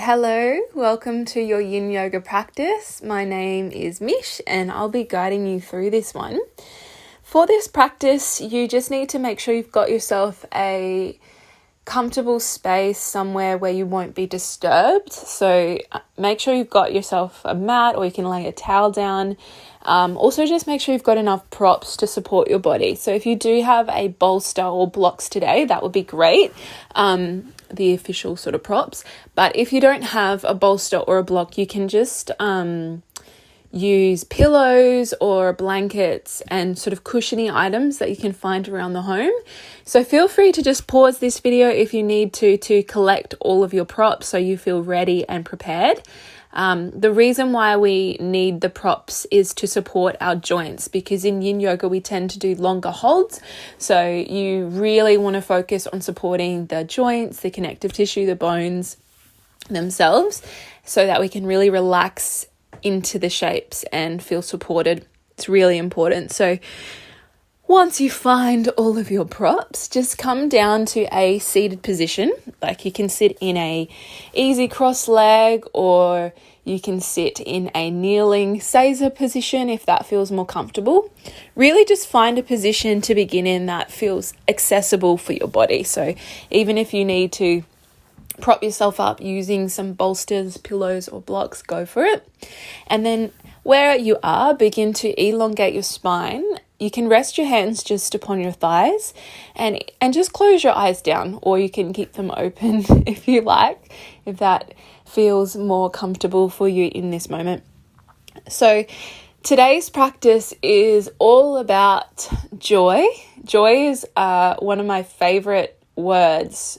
Hello, welcome to your Yin Yoga practice. My name is Mish and I'll be guiding you through this one. For this practice, you just need to make sure you've got yourself a comfortable space somewhere where you won't be disturbed. So make sure you've got yourself a mat or you can lay a towel down. Also just make sure you've got enough props to support your body. So if you do have a bolster or blocks today, that would be great. The official sort of props. But if you don't have a bolster or a block, you can just use pillows or blankets and sort of cushiony items that you can find around the home. So feel free to just pause this video if you need to collect all of your props so you feel ready and prepared. The reason why we need the props is to support our joints, because in Yin Yoga we tend to do longer holds. So you really want to focus on supporting the joints, the connective tissue, the bones themselves, so that we can really relax into the shapes and feel supported. It's really important. So once you find all of your props, just come down to a seated position. Like you can sit in a easy cross leg, or you can sit in a kneeling Seiza position if that feels more comfortable. Really just find a position to begin in that feels accessible for your body. So even if you need to prop yourself up using some bolsters, pillows, or blocks, go for it. And then where you are, begin to elongate your spine. You can rest your hands just upon your thighs and just close your eyes down, or you can keep them open if you like, if that feels more comfortable for you in this moment. So today's practice is all about joy. Joy is one of my favorite words.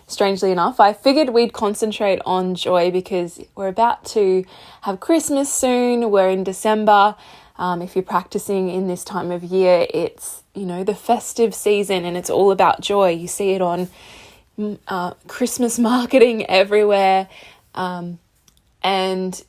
Strangely enough, I figured we'd concentrate on joy because we're about to have Christmas soon. We're in December. If you're practicing in this time of year, it's, the festive season and it's all about joy. You see it on Christmas marketing everywhere. And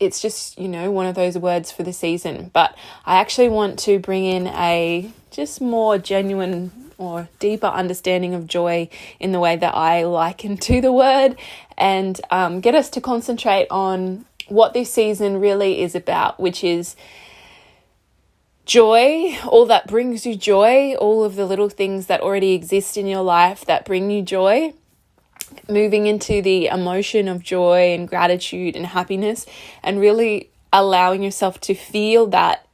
it's just, one of those words for the season. But I actually want to bring in a just more genuine or deeper understanding of joy in the way that I liken to the word, and get us to concentrate on what this season really is about, which is joy, all that brings you joy, all of the little things that already exist in your life that bring you joy, moving into the emotion of joy and gratitude and happiness, and really allowing yourself to feel that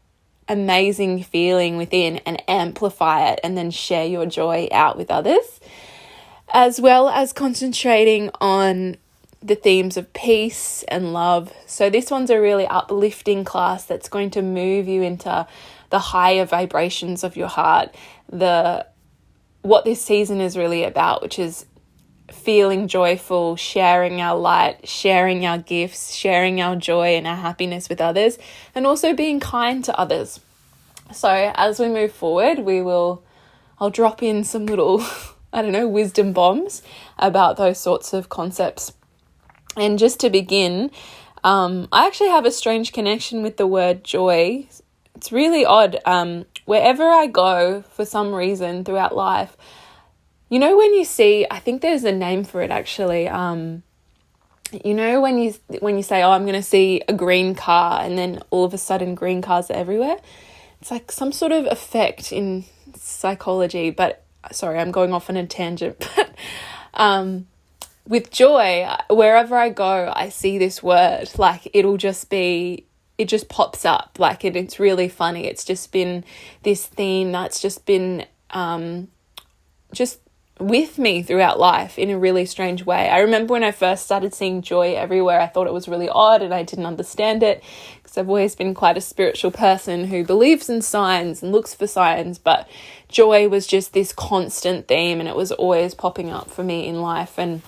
amazing feeling within and amplify it, and then share your joy out with others, as well as concentrating on the themes of peace and love. So this one's a really uplifting class that's going to move you into the higher vibrations of your heart, what this season is really about, which is feeling joyful, sharing our light, sharing our gifts, sharing our joy and our happiness with others, and also being kind to others. So as we move forward, I'll drop in some little, wisdom bombs about those sorts of concepts. And just to begin, I actually have a strange connection with the word joy. It's really odd. Wherever I go, for some reason throughout life, when you see, I think there's a name for it actually. When you say, I'm going to see a green car, and then all of a sudden green cars are everywhere. It's like some sort of effect in psychology, but sorry, I'm going off on a tangent. But with joy, wherever I go, I see this word. Like it just pops up. Like it's really funny. It's just been this theme that's just been just with me throughout life in a really strange way. I remember when I first started seeing joy everywhere, I thought it was really odd and I didn't understand it, because I've always been quite a spiritual person who believes in signs and looks for signs, but joy was just this constant theme and it was always popping up for me in life. And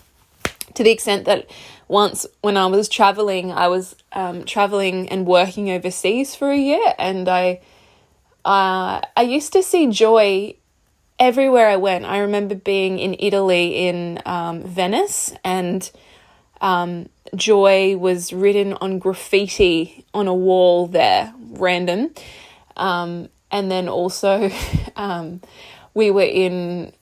to the extent that once when I was traveling and working overseas for a year, and I used to see joy everywhere I went. I remember being in Italy in Venice, and joy was written on graffiti on a wall there, random. And then also we were in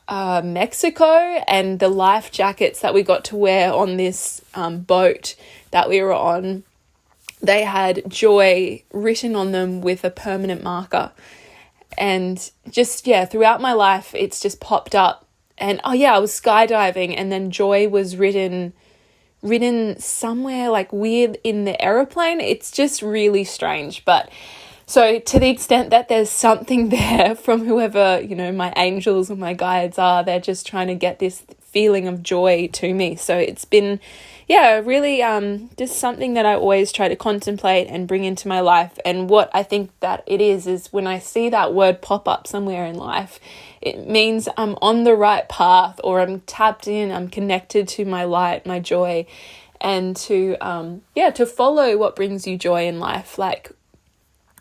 Mexico, and the life jackets that we got to wear on this boat that we were on, they had joy written on them with a permanent marker. And just, throughout my life, it's just popped up. And I was skydiving, and then joy was written somewhere like weird in the aeroplane. It's just really strange. But so to the extent that there's something there from whoever, my angels or my guides are, they're just trying to get this feeling of joy to me. So it's been, really just something that I always try to contemplate and bring into my life. And what I think that it is when I see that word pop up somewhere in life, it means I'm on the right path, or I'm tapped in, I'm connected to my light, my joy, and to follow what brings you joy in life. Like,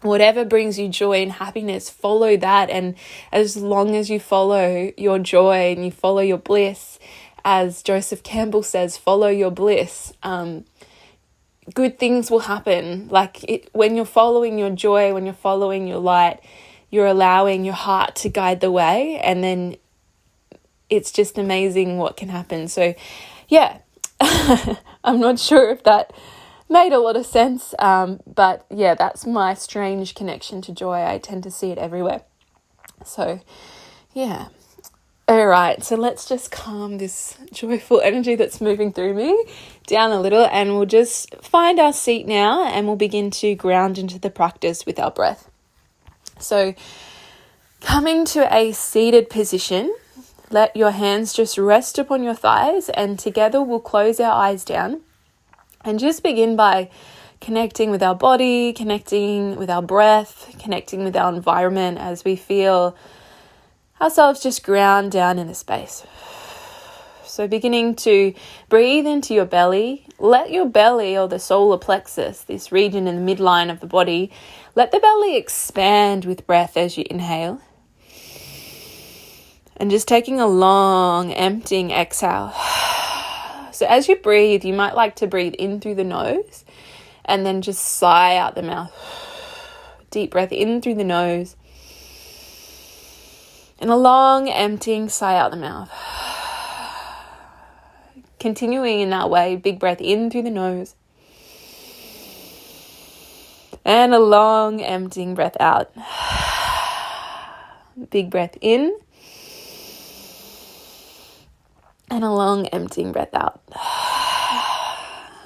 whatever brings you joy and happiness, follow that. And as long as you follow your joy and you follow your bliss, as Joseph Campbell says, follow your bliss, good things will happen. Like when you're following your joy, when you're following your light, you're allowing your heart to guide the way. And then it's just amazing what can happen. So I'm not sure if that made a lot of sense, but that's my strange connection to joy. I tend to see it everywhere. So all right, so let's just calm this joyful energy that's moving through me down a little, and we'll just find our seat now, and we'll begin to ground into the practice with our breath. So coming to a seated position, let your hands just rest upon your thighs, and together we'll close our eyes down and just begin by connecting with our body, connecting with our breath, connecting with our environment as we feel ourselves just ground down in the space. So beginning to breathe into your belly, let your belly, or the solar plexus, this region in the midline of the body, let the belly expand with breath as you inhale. And just taking a long, emptying exhale. So as you breathe, you might like to breathe in through the nose and then just sigh out the mouth. Deep breath in through the nose. And a long, emptying sigh out the mouth. Continuing in that way, big breath in through the nose. And a long, emptying breath out. Big breath in. And a long, emptying breath out.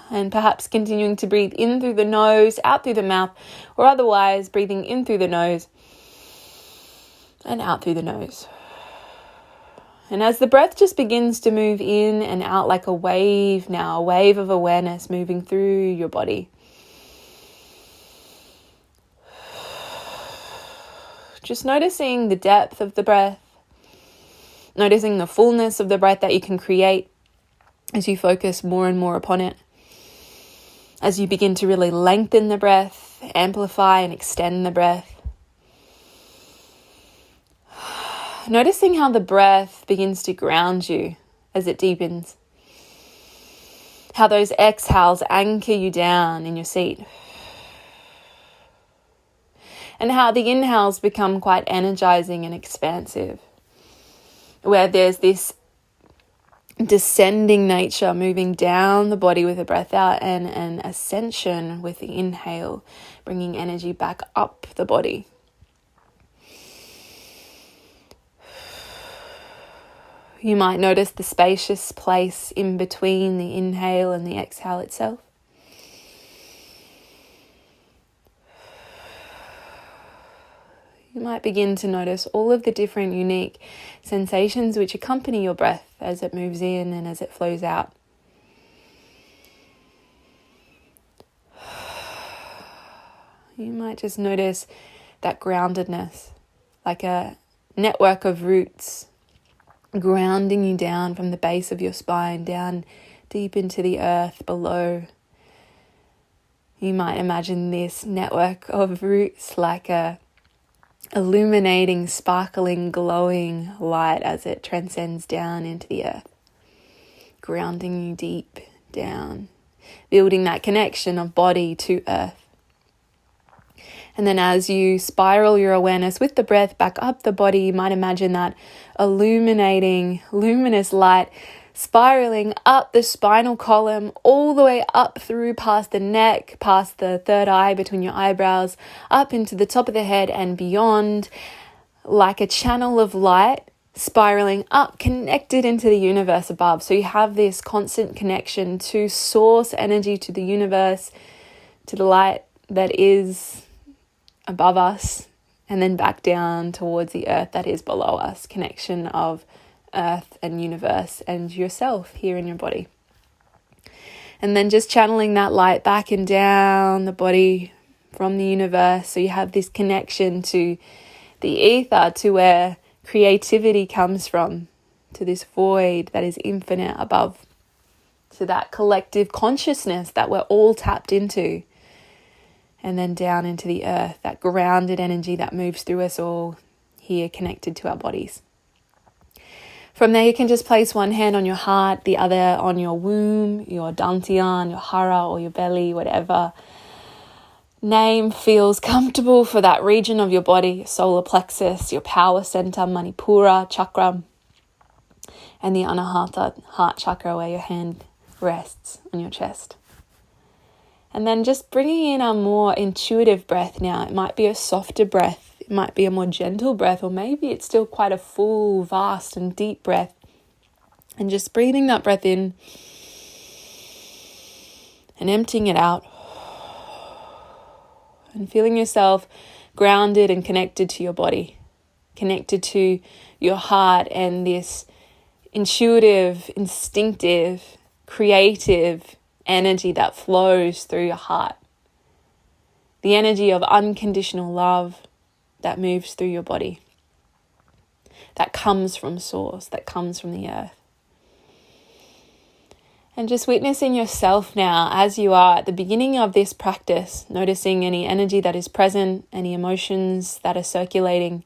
And perhaps continuing to breathe in through the nose, out through the mouth, or otherwise breathing in through the nose and out through the nose. And as the breath just begins to move in and out like a wave now, a wave of awareness moving through your body. Just noticing the depth of the breath, noticing the fullness of the breath that you can create as you focus more and more upon it. As you begin to really lengthen the breath, amplify and extend the breath. Noticing how the breath begins to ground you as it deepens. How those exhales anchor you down in your seat. And how the inhales become quite energizing and expansive. Where there's this descending nature moving down the body with the breath out, and an ascension with the inhale, bringing energy back up the body. You might notice the spacious place in between the inhale and the exhale itself. You might begin to notice all of the different unique sensations which accompany your breath as it moves in and as it flows out. You might just notice that groundedness, like a network of roots grounding you down from the base of your spine, down deep into the earth below. You might imagine this network of roots like a illuminating, sparkling, glowing light as it transcends down into the earth, grounding you deep down, building that connection of body to earth. And then as you spiral your awareness with the breath back up the body, you might imagine that illuminating, luminous light spiraling up the spinal column, all the way up through past the neck, past the third eye between your eyebrows, up into the top of the head and beyond, like a channel of light spiraling up, connected into the universe above. So you have this constant connection to source energy, to the universe, to the light that is above us, and then back down towards the earth that is below us. Connection of earth and universe and yourself here in your body. And then just channeling that light back and down the body from the universe. So you have this connection to the ether, to where creativity comes from, to this void that is infinite above, to that collective consciousness that we're all tapped into. And then down into the earth, that grounded energy that moves through us all here, connected to our bodies. From there, you can just place one hand on your heart, the other on your womb, your dantian, your hara, or your belly, whatever name feels comfortable for that region of your body, solar plexus, your power center, manipura chakra, and the anahata heart chakra, where your hand rests on your chest. And then just bringing in a more intuitive breath now. It might be a softer breath. It might be a more gentle breath, or maybe it's still quite a full, vast and deep breath. And just breathing that breath in and emptying it out. And feeling yourself grounded and connected to your body, connected to your heart and this intuitive, instinctive, creative energy that flows through your heart. The energy of unconditional love that moves through your body, that comes from source, that comes from the earth. And just witnessing yourself now as you are at the beginning of this practice, noticing any energy that is present, any emotions that are circulating,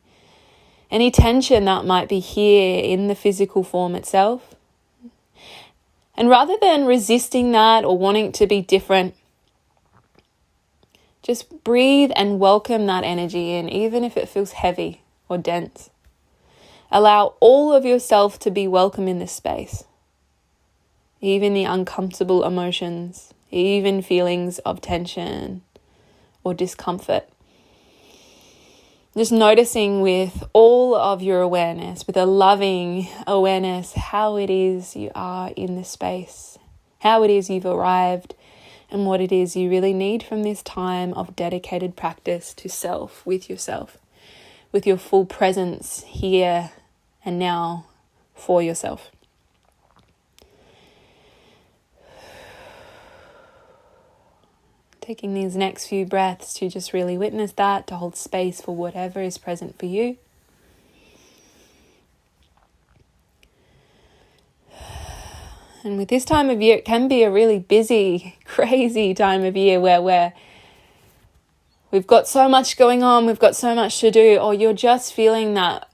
any tension that might be here in the physical form itself. And rather than resisting that or wanting it to be different, just breathe and welcome that energy in, even if it feels heavy or dense. Allow all of yourself to be welcome in this space. Even the uncomfortable emotions, even feelings of tension or discomfort. Just noticing with all of your awareness, with a loving awareness, how it is you are in this space, how it is you've arrived, and what it is you really need from this time of dedicated practice to self, with yourself, with your full presence here and now for yourself. Taking these next few breaths to just really witness that, to hold space for whatever is present for you. And with this time of year, it can be a really busy, crazy time of year where we've got so much going on, we've got so much to do, or you're just feeling that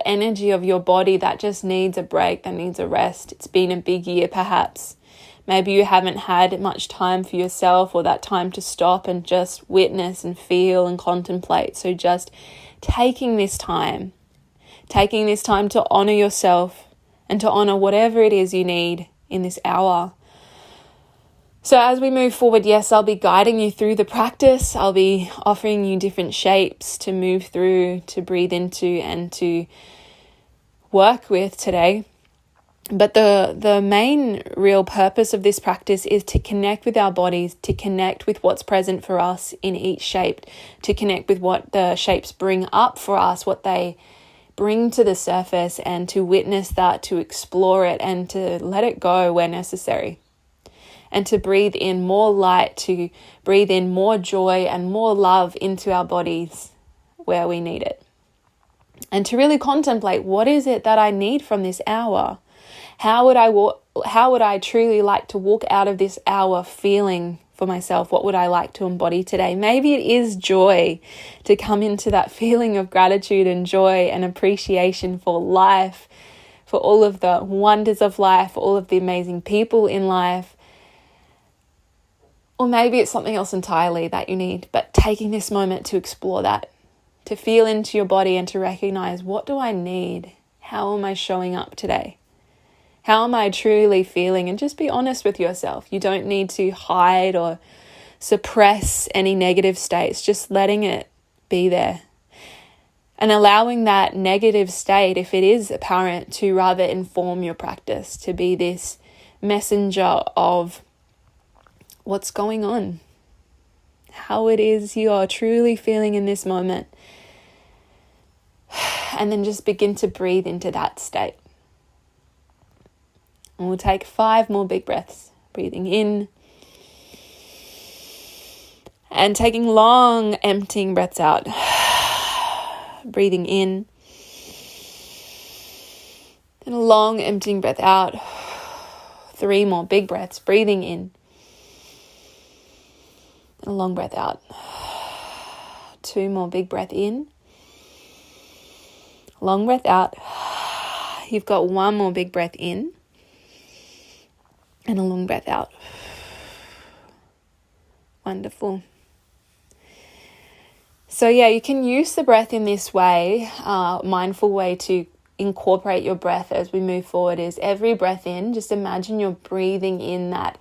energy of your body that just needs a break, that needs a rest. It's been a big year perhaps. Maybe you haven't had much time for yourself, or that time to stop and just witness and feel and contemplate. So just taking this time to honor yourself and to honor whatever it is you need in this hour. So as we move forward, yes, I'll be guiding you through the practice. I'll be offering you different shapes to move through, to breathe into, and to work with today. But the main real purpose of this practice is to connect with our bodies, to connect with what's present for us in each shape, to connect with what the shapes bring up for us, what they bring to the surface, and to witness that, to explore it, and to let it go where necessary. And to breathe in more light, to breathe in more joy and more love into our bodies where we need it. And to really contemplate, what is it that I need from this hour? How would I truly like to walk out of this hour feeling for myself? What would I like to embody today? Maybe it is joy, to come into that feeling of gratitude and joy and appreciation for life, for all of the wonders of life, for all of the amazing people in life. Or maybe it's something else entirely that you need, but taking this moment to explore that, to feel into your body and to recognize, what do I need? How am I showing up today? How am I truly feeling? And just be honest with yourself. You don't need to hide or suppress any negative states, just letting it be there. And allowing that negative state, if it is apparent, to rather inform your practice, to be this messenger of what's going on, how it is you are truly feeling in this moment. And then just begin to breathe into that state. And we'll take 5 more big breaths, breathing in and taking long emptying breaths out. Breathing in and a long emptying breath out. 3 more big breaths, breathing in and a long breath out. 2 more big breath in, long breath out. You've got 1 more big breath in and a long breath out. Wonderful. So yeah, you can use the breath in this way, mindful way to incorporate your breath as we move forward is every breath in, just imagine you're breathing in that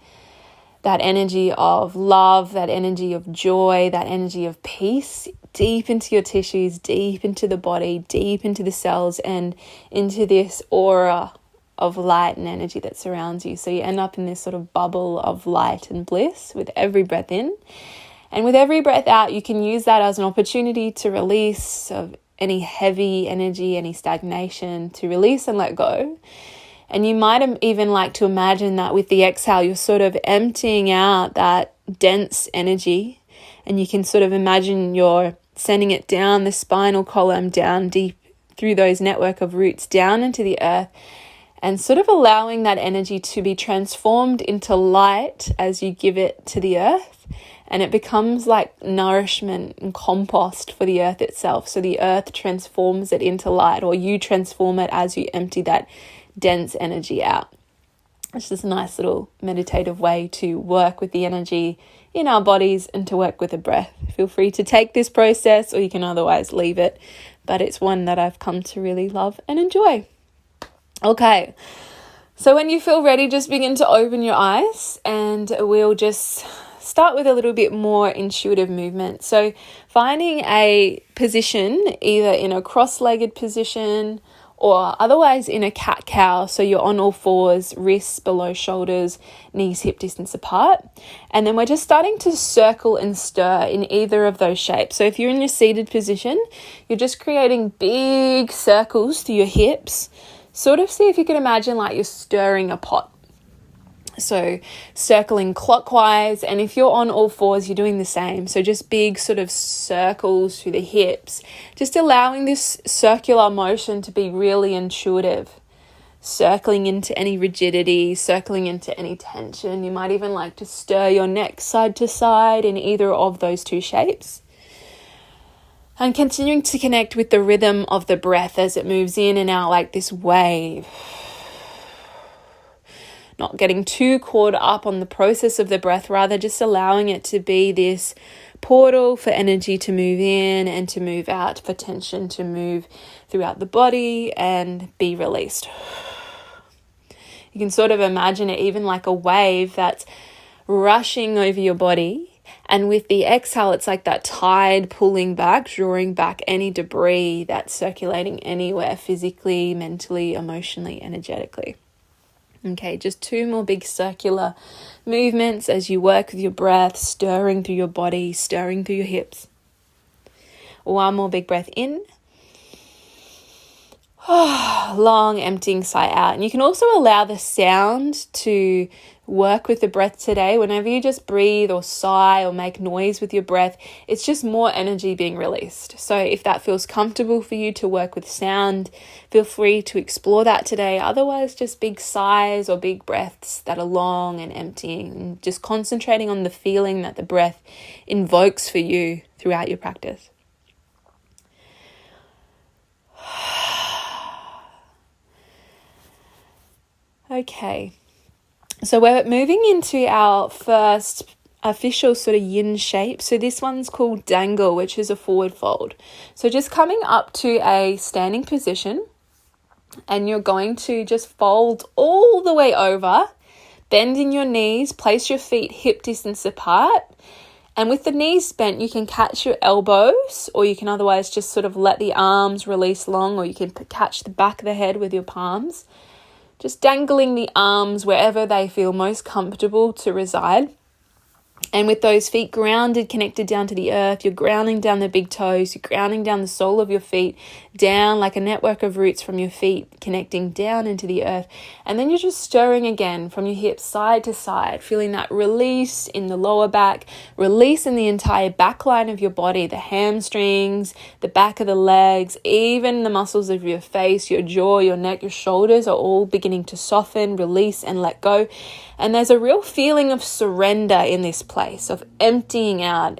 energy of love, that energy of joy, that energy of peace, deep into your tissues, deep into the body, deep into the cells, and into this aura of light and energy that surrounds you. So you end up in this sort of bubble of light and bliss with every breath in. And with every breath out, you can use that as an opportunity to release of any heavy energy, any stagnation, to release and let go. And you might even like to imagine that with the exhale, you're sort of emptying out that dense energy. And you can sort of imagine you're sending it down the spinal column, down deep through those network of roots, down into the earth, and sort of allowing that energy to be transformed into light as you give it to the earth. And it becomes like nourishment and compost for the earth itself. So the earth transforms it into light, or you transform it as you empty that dense energy out. It's just a nice little meditative way to work with the energy in our bodies and to work with the breath. Feel free to take this process, or you can otherwise leave it. But it's one that I've come to really love and enjoy. Okay, so when you feel ready, just begin to open your eyes, and we'll just start with a little bit more intuitive movement. So finding a position, either in a cross-legged position or otherwise in a cat-cow. So you're on all fours, wrists below shoulders, knees hip distance apart. And then we're just starting to circle and stir in either of those shapes. So if you're in your seated position, you're just creating big circles through your hips. Sort of see if you can imagine like you're stirring a pot. So circling clockwise, and if you're on all fours, you're doing the same. So just big sort of circles through the hips, just allowing this circular motion to be really intuitive. Circling into any rigidity, circling into any tension. You might even like to stir your neck side to side in either of those 2 shapes. And continuing to connect with the rhythm of the breath as it moves in and out like this wave. Not getting too caught up on the process of the breath, rather just allowing it to be this portal for energy to move in and to move out, for tension to move throughout the body and be released. You can sort of imagine it even like a wave that's rushing over your body. And with the exhale, it's like that tide pulling back, drawing back any debris that's circulating anywhere physically, mentally, emotionally, energetically. Okay, just 2 more big circular movements as you work with your breath, stirring through your body, stirring through your hips. 1 more big breath in. Long emptying sigh out. And you can also allow the sound to work with the breath today. Whenever you just breathe or sigh or make noise with your breath, it's just more energy being released. So if that feels comfortable for you to work with sound, feel free to explore that today. Otherwise, just big sighs or big breaths that are long and emptying, and just concentrating on the feeling that the breath invokes for you throughout your practice. Okay, so we're moving into our first official sort of yin shape. So this one's called dangle, which is a forward fold. So just coming up to a standing position, and you're going to just fold all the way over, bending your knees, place your feet hip distance apart. And with the knees bent, you can catch your elbows, or you can otherwise just sort of let the arms release long, or you can catch the back of the head with your palms. Just dangling the arms wherever they feel most comfortable to reside. And with those feet grounded, connected down to the earth, you're grounding down the big toes, you're grounding down the sole of your feet, down like a network of roots from your feet, connecting down into the earth. And then you're just stirring again from your hips side to side, feeling that release in the lower back, release in the entire back line of your body, the hamstrings, the back of the legs, even the muscles of your face, your jaw, your neck, your shoulders are all beginning to soften, release, and let go. And there's a real feeling of surrender in this place, of emptying out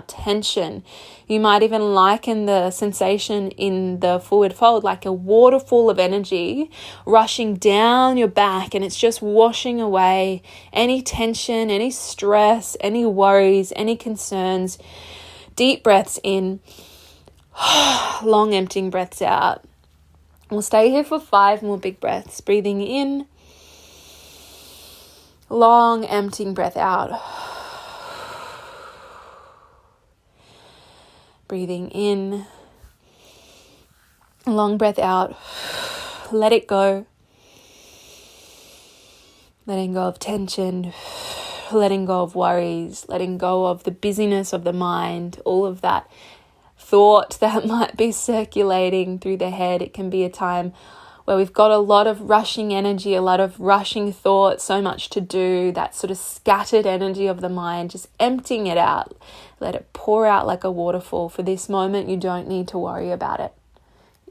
tension. You might even liken the sensation in the forward fold like a waterfall of energy rushing down your back, and it's just washing away any tension, any stress, any worries, any concerns. Deep breaths in, long emptying breaths out. We'll stay here for 5 more big breaths. Breathing in, long emptying breath out. Breathing in, long breath out. Let it go. Letting go of tension, letting go of worries, letting go of the busyness of the mind, all of that thought that might be circulating through the head. It can be a time where we've got a lot of rushing energy, a lot of rushing thoughts, so much to do, that sort of scattered energy of the mind, just emptying it out. Let it pour out like a waterfall. For this moment, you don't need to worry about it.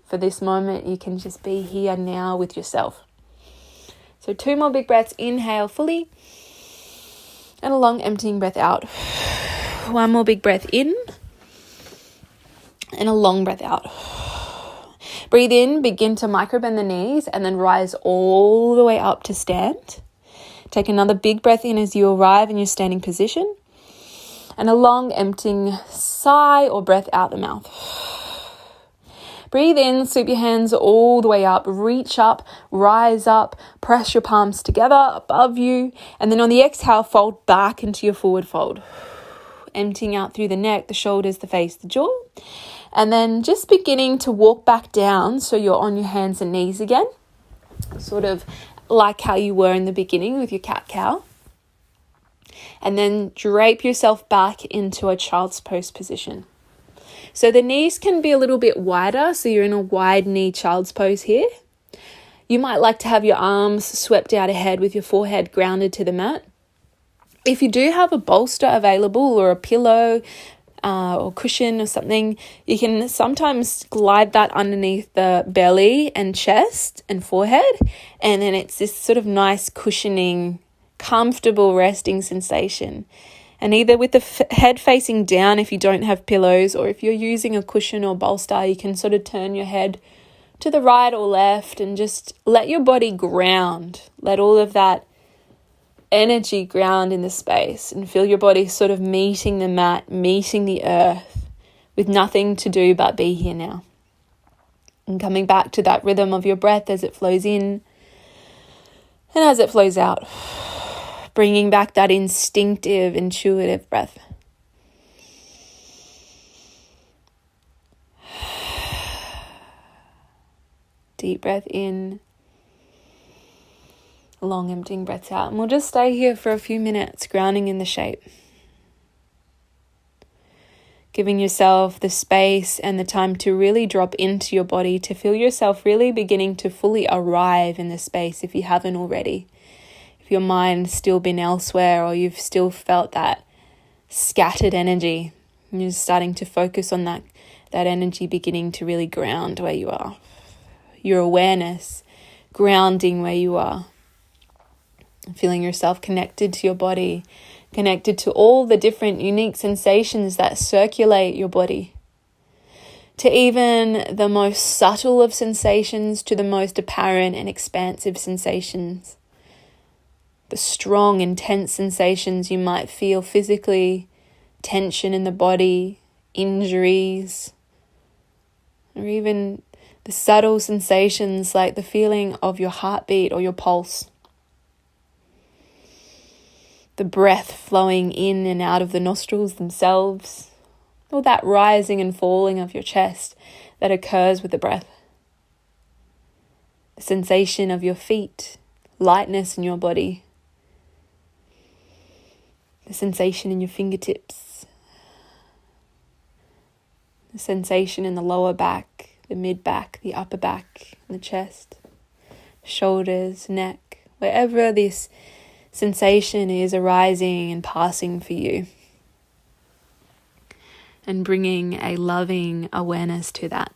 For this moment, you can just be here now with yourself. So 2 more big breaths. Inhale fully, and a long emptying breath out. 1 more big breath in, and a long breath out. Breathe in, begin to microbend the knees, and then rise all the way up to stand. Take another big breath in as you arrive in your standing position, and a long emptying sigh or breath out the mouth. Breathe in, sweep your hands all the way up, reach up, rise up, press your palms together above you, and then on the exhale, fold back into your forward fold. Emptying out through the neck, the shoulders, the face, the jaw. And then just beginning to walk back down so you're on your hands and knees again. Sort of like how you were in the beginning with your cat-cow. And then drape yourself back into a child's pose position. So the knees can be a little bit wider, so you're in a wide knee child's pose here. You might like to have your arms swept out ahead with your forehead grounded to the mat. If you do have a bolster available or a pillow or cushion or something, you can sometimes glide that underneath the belly and chest and forehead, and then it's this sort of nice cushioning, comfortable resting sensation. And either with the head facing down if you don't have pillows, or if you're using a cushion or bolster, you can sort of turn your head to the right or left and just let your body ground. Let all of that energy ground in the space and feel your body sort of meeting the mat, meeting the earth, with nothing to do but be here now. And coming back to that rhythm of your breath as it flows in and as it flows out. Bringing back that instinctive, intuitive breath. Deep breath in. Long emptying breaths out. And we'll just stay here for a few minutes, grounding in the shape. Giving yourself the space and the time to really drop into your body, to feel yourself really beginning to fully arrive in the space if you haven't already. If your mind's still been elsewhere, or you've still felt that scattered energy, and you're starting to focus on that energy beginning to really ground where you are. Your awareness grounding where you are. Feeling yourself connected to your body, connected to all the different unique sensations that circulate your body. To even the most subtle of sensations, to the most apparent and expansive sensations. the strong, intense sensations you might feel physically, tension in the body, injuries, or even the subtle sensations like the feeling of your heartbeat or your pulse. The breath flowing in and out of the nostrils themselves, or that rising and falling of your chest that occurs with the breath. The sensation of your feet, lightness in your body. The sensation in your fingertips. The sensation in the lower back, the mid back, the upper back, and the chest, shoulders, neck, wherever this sensation is arising and passing for you. And bringing a loving awareness to that,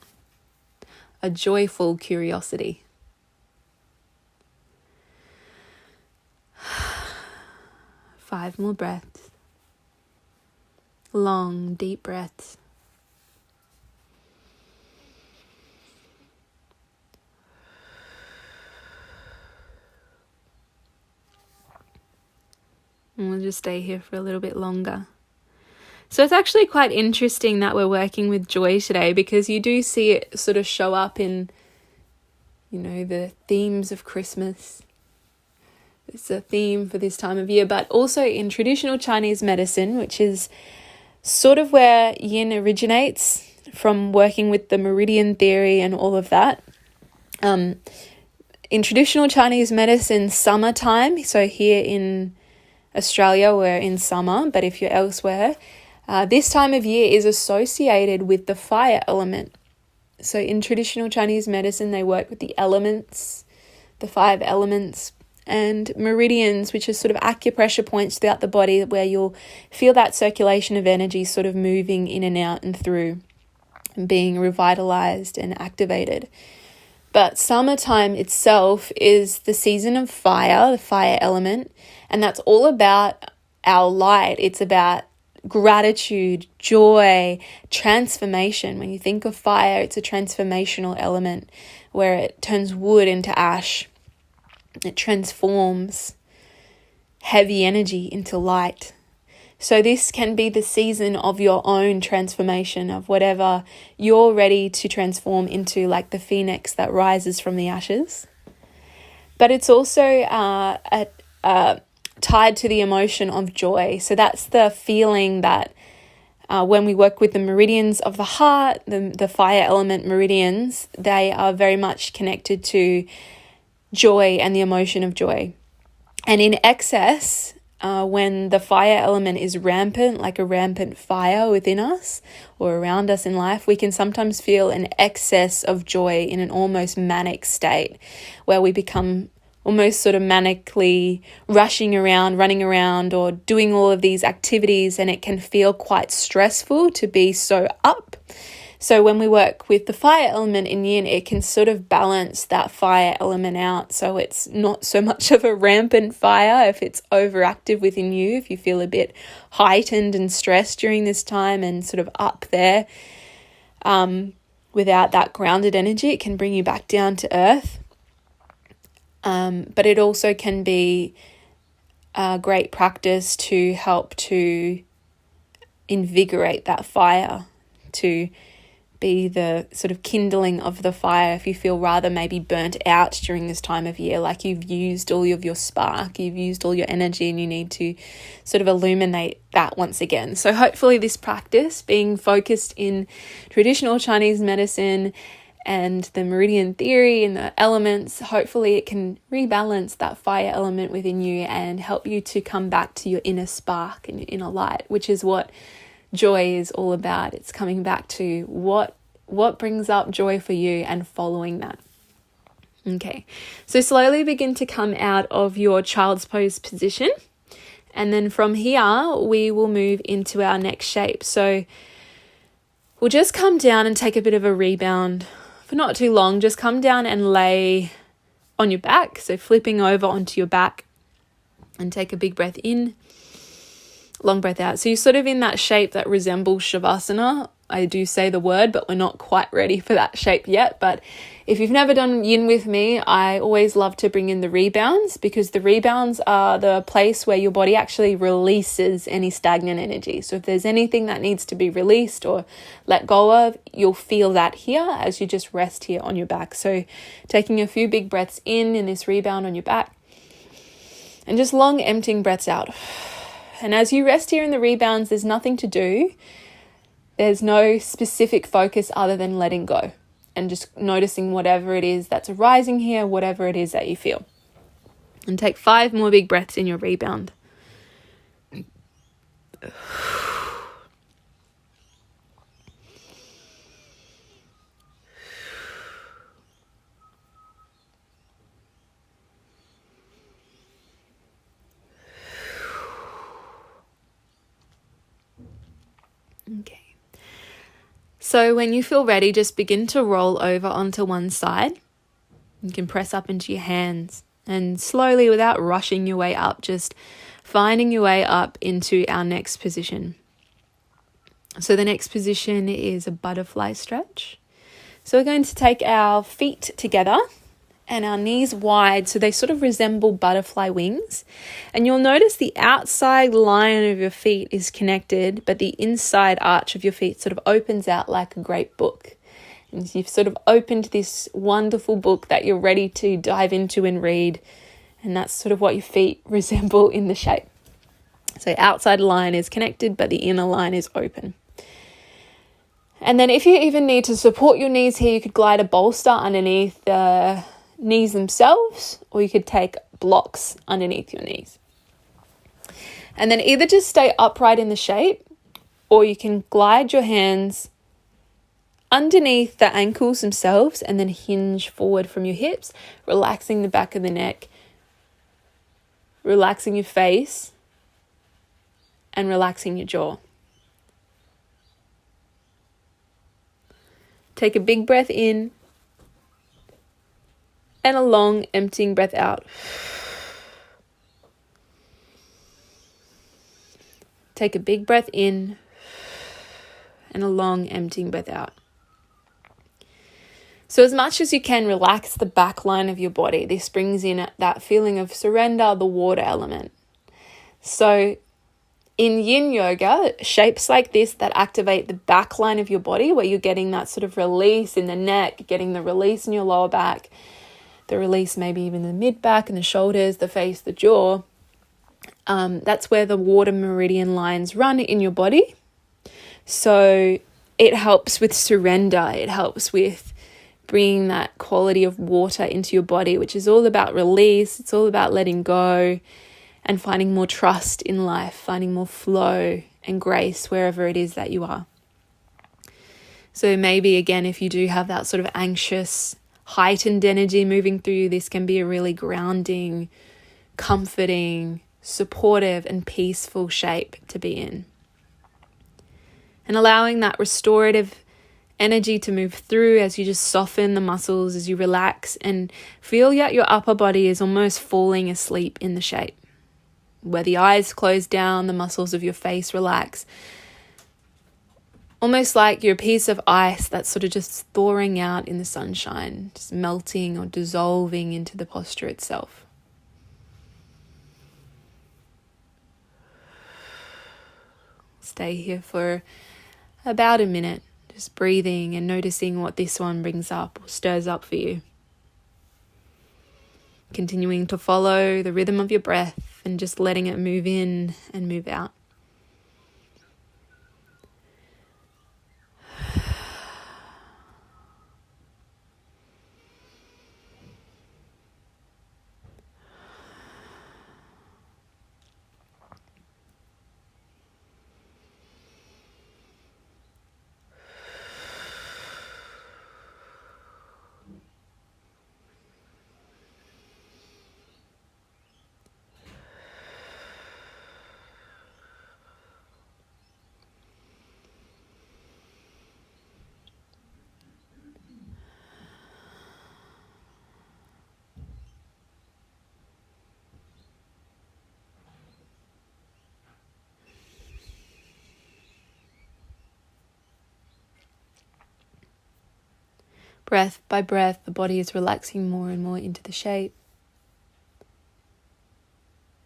a joyful curiosity. Five more breaths. Long, deep breaths. And we'll just stay here for a little bit longer. So it's actually quite interesting that we're working with joy today, because you do see it sort of show up in, the themes of Christmas. It's a theme for this time of year, but also in traditional Chinese medicine, which is sort of where yin originates from, working with the meridian theory and all of that. In traditional Chinese medicine, summertime, so here in Australia we're in summer, but if you're elsewhere, this time of year is associated with the fire element. So in traditional Chinese medicine, they work with the elements, the 5 elements, and meridians, which are sort of acupressure points throughout the body where you'll feel that circulation of energy sort of moving in and out and through, and being revitalized and activated. But summertime itself is the season of fire, the fire element, and that's all about our light. It's about gratitude, joy, transformation. When you think of fire, it's a transformational element where it turns wood into ash. It transforms heavy energy into light. So this can be the season of your own transformation, of whatever you're ready to transform into, like the phoenix that rises from the ashes. But it's also tied to the emotion of joy. So that's the feeling that when we work with the meridians of the heart, the fire element meridians, they are very much connected to joy and the emotion of joy. And in excess, when the fire element is rampant, like a rampant fire within us or around us in life, we can sometimes feel an excess of joy in an almost manic state, where we become almost sort of manically rushing around, running around, or doing all of these activities, and it can feel quite stressful to be so up. So when we work with the fire element in yin, it can sort of balance that fire element out. So it's not so much of a rampant fire if it's overactive within you, if you feel a bit heightened and stressed during this time and sort of up there. Without that grounded energy, it can bring you back down to earth. But it also can be a great practice to help to invigorate that fire, to be the sort of kindling of the fire if you feel rather maybe burnt out during this time of year, like you've used all of your spark, you've used all your energy, and you need to sort of illuminate that once again. So hopefully this practice, being focused in traditional Chinese medicine and the meridian theory and the elements, hopefully it can rebalance that fire element within you and help you to come back to your inner spark and your inner light, which is what joy is all about. It's coming back to what brings up joy for you and following that. Okay, so slowly begin to come out of your child's pose position, and then from here we will move into our next shape. So we'll just come down and take a bit of a rebound for not too long. Just come down and lay on your back, so flipping over onto your back, and take a big breath in, long breath out. So you're sort of in that shape that resembles Shavasana, I do say the word, but we're not quite ready for that shape yet. But if you've never done yin with me, I always love to bring in the rebounds, because the rebounds are the place where your body actually releases any stagnant energy. So if there's anything that needs to be released or let go of, you'll feel that here as you just rest here on your back. So taking a few big breaths in this rebound on your back, and just long emptying breaths out. And as you rest here in the rebounds, there's nothing to do. There's no specific focus other than letting go and just noticing whatever it is that's arising here, whatever it is that you feel. And take 5 more big breaths in your rebound. Okay. So when you feel ready, just begin to roll over onto one side. You can press up into your hands and slowly, without rushing your way up, just finding your way up into our next position. So the next position is a butterfly stretch. So we're going to take our feet together and our knees wide, so they sort of resemble butterfly wings. And you'll notice the outside line of your feet is connected, but the inside arch of your feet sort of opens out like a great book. And you've sort of opened this wonderful book that you're ready to dive into and read. And that's sort of what your feet resemble in the shape. So outside line is connected, but the inner line is open. And then if you even need to support your knees here, you could glide a bolster underneath the knees themselves, or you could take blocks underneath your knees. And then either just stay upright in the shape, or you can glide your hands underneath the ankles themselves and then hinge forward from your hips, relaxing the back of the neck, relaxing your face, and relaxing your jaw. Take a big breath in and a long emptying breath out. Take a big breath in and a long emptying breath out. So as much as you can, relax the back line of your body. This brings in that feeling of surrender, the water element. So in Yin Yoga, shapes like this that activate the back line of your body, where you're getting that sort of release in the neck, getting the release in your lower back, the release maybe even in the mid back and the shoulders, the face, the jaw. That's where the water meridian lines run in your body. So it helps with surrender. It helps with bringing that quality of water into your body, which is all about release. It's all about letting go and finding more trust in life, finding more flow and grace wherever it is that you are. So maybe, again, if you do have that sort of anxious, heightened energy moving through you, this can be a really grounding, comforting, supportive and peaceful shape to be in. And allowing that restorative energy to move through as you just soften the muscles, as you relax and feel that your upper body is almost falling asleep in the shape. Where the eyes close down, the muscles of your face relax. Almost like you're a piece of ice that's sort of just thawing out in the sunshine, just melting or dissolving into the posture itself. Stay here for about a minute, just breathing and noticing what this one brings up or stirs up for you. Continuing to follow the rhythm of your breath and just letting it move in and move out. Breath by breath, the body is relaxing more and more into the shape.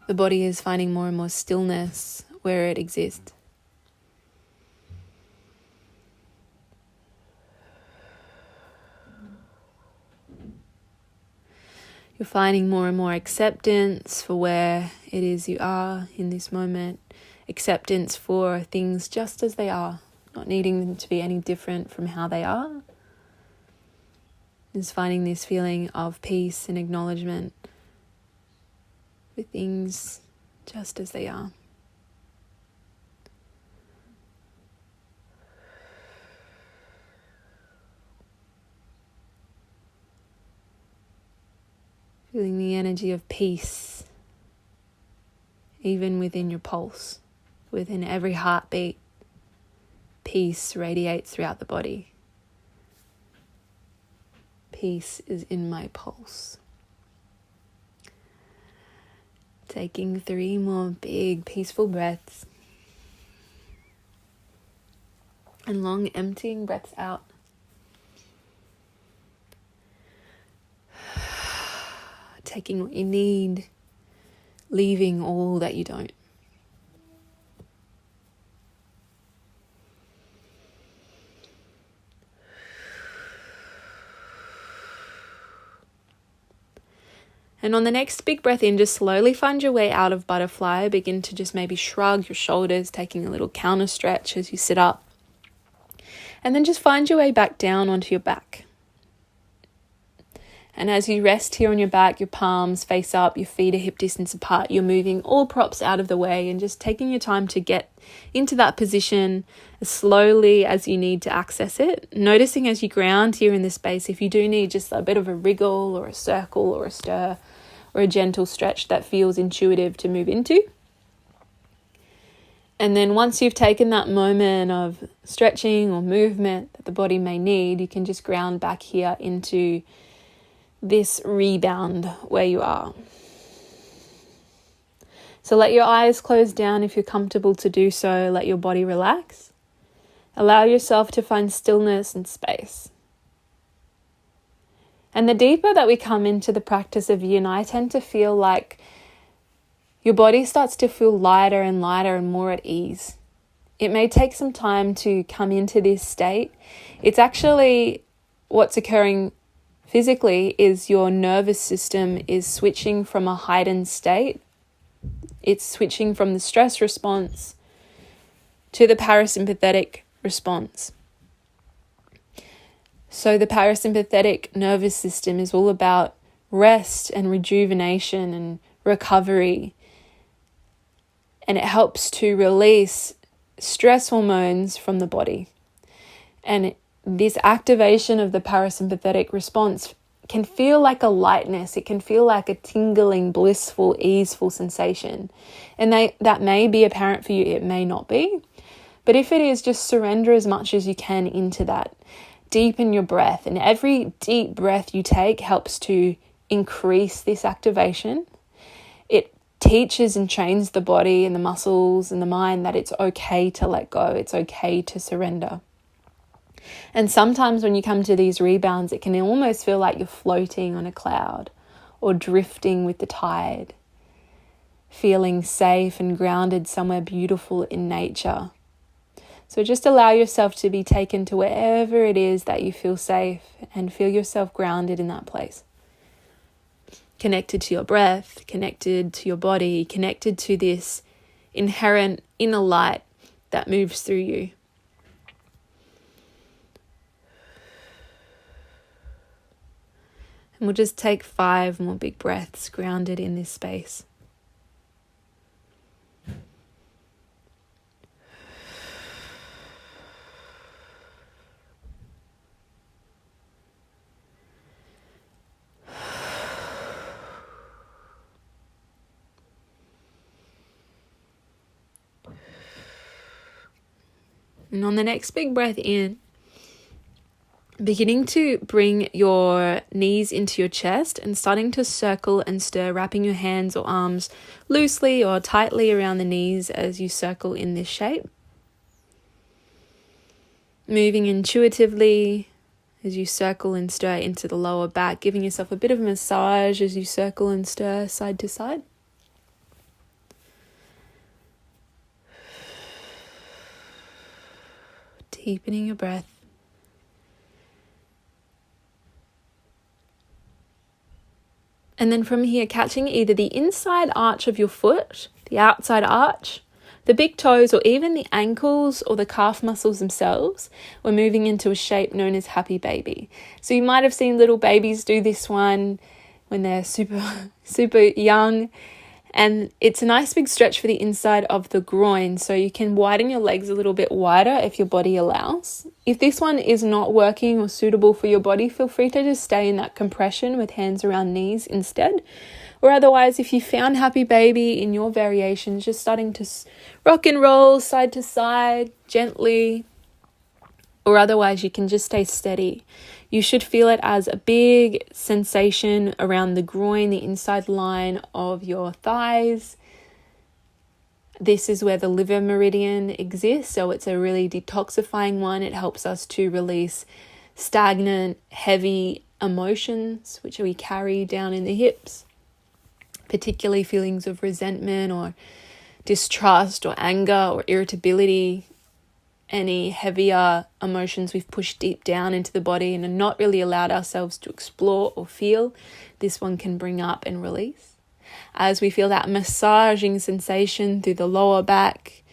The body is finding more and more stillness where it exists. You're finding more and more acceptance for where it is you are in this moment. Acceptance for things just as they are, not needing them to be any different from how they are. Just finding this feeling of peace and acknowledgement with things just as they are. Feeling the energy of peace, even within your pulse, within every heartbeat. Peace radiates throughout the body. Peace is in my pulse. Taking 3 more big, peaceful breaths. And long, emptying breaths out. Taking what you need, leaving all that you don't. And on the next big breath in, just slowly find your way out of butterfly. Begin to just maybe shrug your shoulders, taking a little counter stretch as you sit up. And then just find your way back down onto your back. And as you rest here on your back, your palms face up, your feet are hip distance apart, you're moving all props out of the way and just taking your time to get into that position as slowly as you need to access it. Noticing as you ground here in this space, if you do need just a bit of a wriggle or a circle or a stir or a gentle stretch that feels intuitive to move into. And then once you've taken that moment of stretching or movement that the body may need, you can just ground back here into this rebound where you are. So let your eyes close down if you're comfortable to do so. Let your body relax. Allow yourself to find stillness and space. And the deeper that we come into the practice of yin, I tend to feel like your body starts to feel lighter and lighter and more at ease. It may take some time to come into this state. It's actually what's occurring physically is your nervous system is switching from a heightened state. It's switching from the stress response to the parasympathetic response. So the parasympathetic nervous system is all about rest and rejuvenation and recovery. And it helps to release stress hormones from the body. And this activation of the parasympathetic response can feel like a lightness. It can feel like a tingling, blissful, easeful sensation. And that may be apparent for you, it may not be. But if it is, just surrender as much as you can into that. Deepen your breath. And every deep breath you take helps to increase this activation. It teaches and trains the body and the muscles and the mind that it's okay to let go. It's okay to surrender. And sometimes when you come to these rebounds, it can almost feel like you're floating on a cloud or drifting with the tide, feeling safe and grounded somewhere beautiful in nature. So just allow yourself to be taken to wherever it is that you feel safe and feel yourself grounded in that place. Connected to your breath, connected to your body, connected to this inherent inner light that moves through you. And we'll just take 5 more big breaths grounded in this space. And on the next big breath in, beginning to bring your knees into your chest and starting to circle and stir, wrapping your hands or arms loosely or tightly around the knees as you circle in this shape. Moving intuitively as you circle and stir into the lower back, giving yourself a bit of a massage as you circle and stir side to side. Deepening your breath. And then from here, catching either the inside arch of your foot, the outside arch, the big toes, or even the ankles or the calf muscles themselves. We're moving into a shape known as happy baby. So you might have seen little babies do this one when they're super young. And it's a nice big stretch for the inside of the groin. So you can widen your legs a little bit wider if your body allows. If this one is not working or suitable for your body, feel free to just stay in that compression with hands around knees instead. Or otherwise, if you found happy baby in your variations, just starting to rock and roll side to side gently. Or otherwise, you can just stay steady. You should feel it as a big sensation around the groin, the inside line of your thighs. This is where the liver meridian exists, so it's a really detoxifying one. It helps us to release stagnant, heavy emotions, which we carry down in the hips, particularly feelings of resentment or distrust or anger or irritability. Any heavier emotions we've pushed deep down into the body and are not really allowed ourselves to explore or feel, this one can bring up and release. As we feel that massaging sensation through the lower back,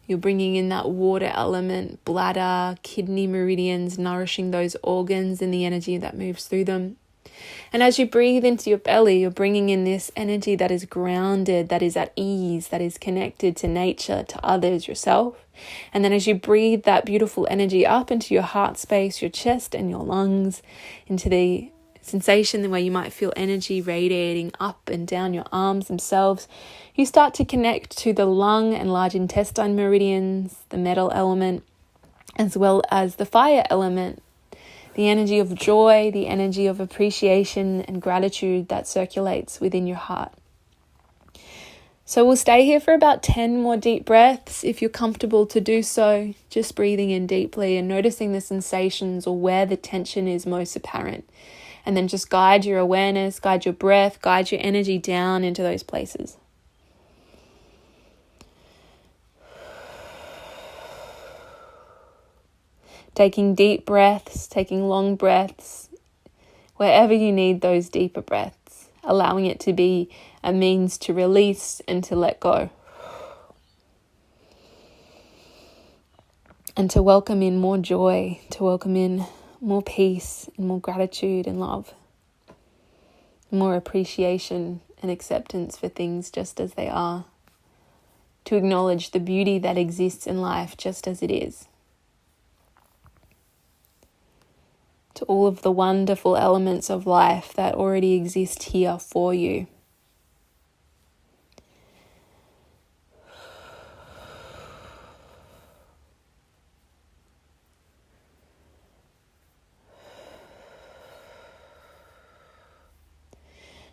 you're bringing in that water element, bladder, kidney meridians, nourishing those organs and the energy that moves through them. And as you breathe into your belly, you're bringing in this energy that is grounded, that is at ease, that is connected to nature, to others, yourself. And then as you breathe that beautiful energy up into your heart space, your chest and your lungs, into the sensation where you might feel energy radiating up and down your arms themselves, you start to connect to the lung and large intestine meridians, the metal element, as well as the fire element. The energy of joy, the energy of appreciation and gratitude that circulates within your heart. So we'll stay here for about 10 more deep breaths if you're comfortable to do so. Just breathing in deeply and noticing the sensations or where the tension is most apparent. And then just guide your awareness, guide your breath, guide your energy down into those places. Taking deep breaths, taking long breaths, wherever you need those deeper breaths, allowing it to be a means to release and to let go. And to welcome in more joy, to welcome in more peace and more gratitude and love, more appreciation and acceptance for things just as they are, to acknowledge the beauty that exists in life just as it is. To all of the wonderful elements of life that already exist here for you.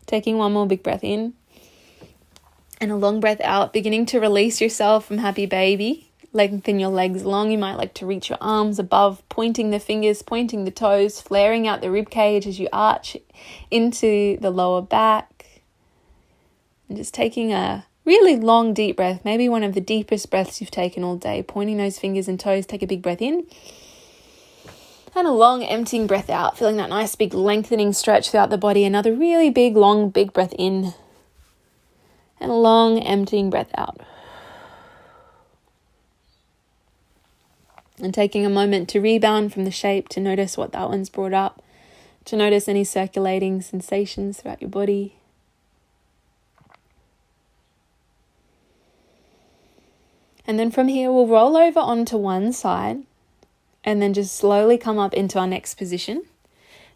Taking one more big breath in and a long breath out, beginning to release yourself from happy baby. Lengthen your legs long. You might like to reach your arms above, pointing the fingers, pointing the toes, flaring out the rib cage as you arch into the lower back. And just taking a really long deep breath, maybe one of the deepest breaths you've taken all day. Pointing those fingers and toes, take a big breath in. And a long emptying breath out, feeling that nice big lengthening stretch throughout the body. Another really big, long, big breath in. And a long emptying breath out. And taking a moment to rebound from the shape, to notice what that one's brought up, to notice any circulating sensations throughout your body. And then from here, we'll roll over onto one side and then just slowly come up into our next position.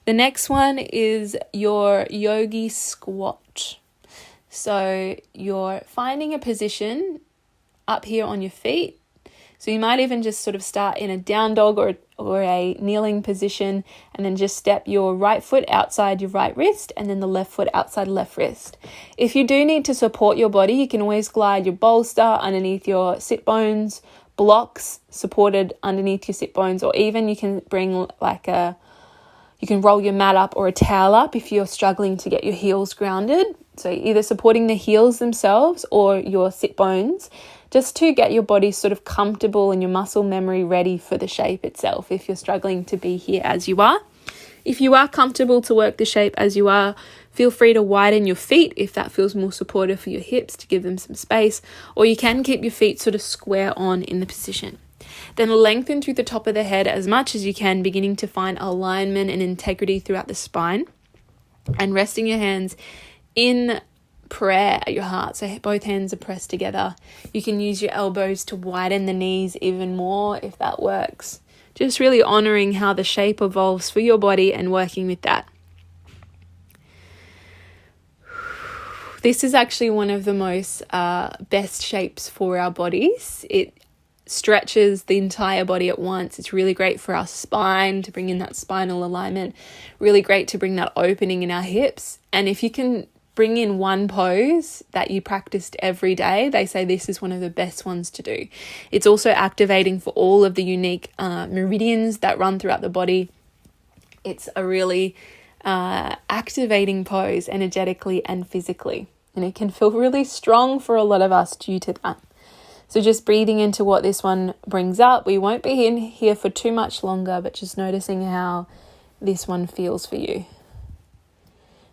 The next one is your yogi squat. So you're finding a position up here on your feet. So you might even just sort of start in a down dog or a kneeling position, and then just step your right foot outside your right wrist and then the left foot outside left wrist. If you do need to support your body, you can always glide your bolster underneath your sit bones, blocks supported underneath your sit bones, or even you can bring like a You can roll your mat up or a towel up if you're struggling to get your heels grounded. So either supporting the heels themselves or your sit bones, just to get your body sort of comfortable and your muscle memory ready for the shape itself if you're struggling to be here as you are. If you are comfortable to work the shape as you are, feel free to widen your feet if that feels more supportive for your hips, to give them some space, or you can keep your feet sort of square on in the position. Then lengthen through the top of the head as much as you can, beginning to find alignment and integrity throughout the spine, and resting your hands in prayer at your heart. So both hands are pressed together. You can use your elbows to widen the knees even more if that works. Just really honoring how the shape evolves for your body and working with that. This is actually one of the most best shapes for our bodies. It stretches the entire body at once. It's really great for our spine, to bring in that spinal alignment. Really great to bring that opening in our hips. And if you can bring in one pose that you practiced every day, they say this is one of the best ones to do. It's also activating for all of the unique meridians that run throughout the body. It's a really activating pose energetically and physically. And it can feel really strong for a lot of us due to that. So just breathing into what this one brings up. We won't be in here for too much longer, but just noticing how this one feels for you.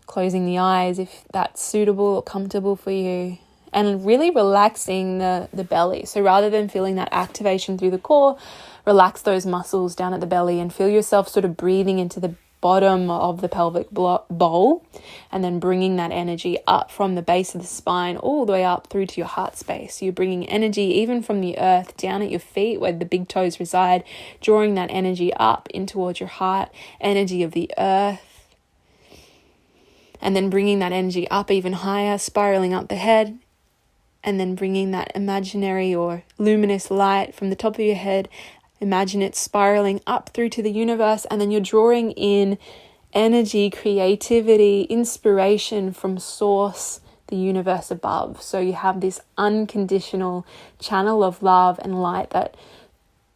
Closing the eyes if that's suitable or comfortable for you. And really relaxing the belly. So rather than feeling that activation through the core, relax those muscles down at the belly and feel yourself sort of breathing into the bottom of the pelvic bowl, and then bringing that energy up from the base of the spine all the way up through to your heart space. So you're bringing energy even from the earth down at your feet where the big toes reside, drawing that energy up in towards your heart, energy of the earth, and then bringing that energy up even higher, spiraling up the head, and then bringing that imaginary or luminous light from the top of your head. Imagine it spiraling up through to the universe, and then you're drawing in energy, creativity, inspiration from source, the universe above. So you have this unconditional channel of love and light that